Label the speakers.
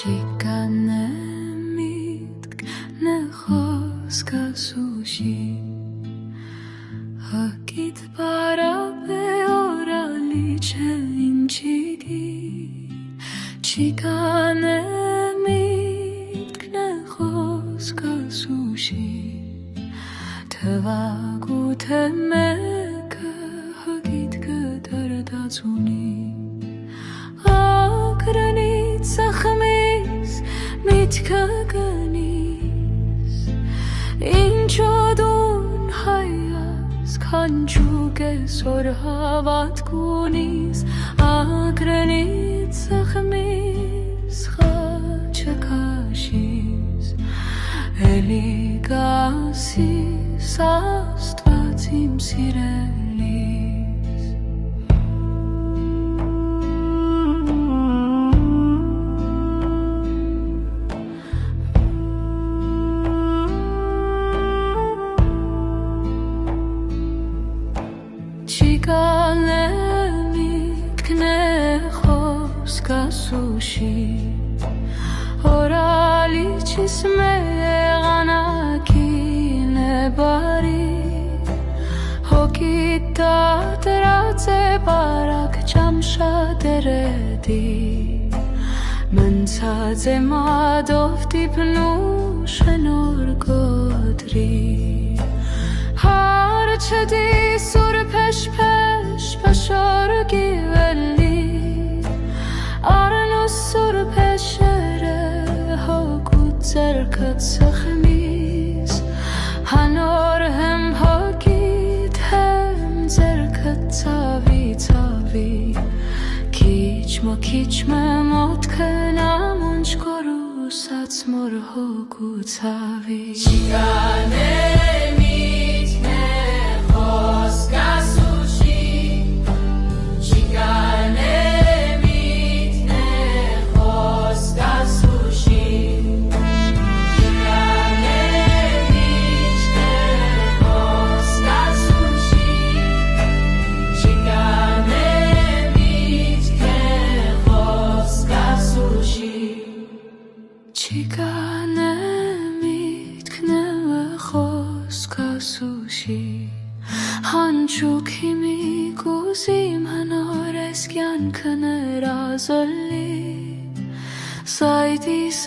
Speaker 1: Չկանը միտք նխոսքը սուշի հակիտ բարապ է օրալի չէ ինչիգի Չկանը միտք նխոսքը սուշի թվագութ է մեկը հակիտ կդարդած ունի ակրանից սախմիս միտքը գնիս ինչոդուն հայաս քանչուկ ես որ հավատք ունիս ակրանից սախմիս խաչը կաշիս էլի գասիս աստված իմ սիրելիս Չկանը միտքն է խոսքը սուշի Օրալի չիս մեղանակին է բարի Հոգիտ դատրած է բարակ ճամշատերետի Մնցած է մադով դիպնու շնոր գոտրի Հարչդի սուր փեշ պաշար գիվելի Արնու սուր փեշերը հոգուտ ձերքդ սխմիս Հանոր հեմ հոգիտ հեմ ձերքդ ծավի Քիչ մը մոտ կնամ ունչ կորուսած մոր հոգուտ ծավի Չկանը Չկանը միտքն է խոսքը սուշի Հանչուկ հիմիկ ուզիմ հնոր ես կյանքը նրազոլի Սայդիս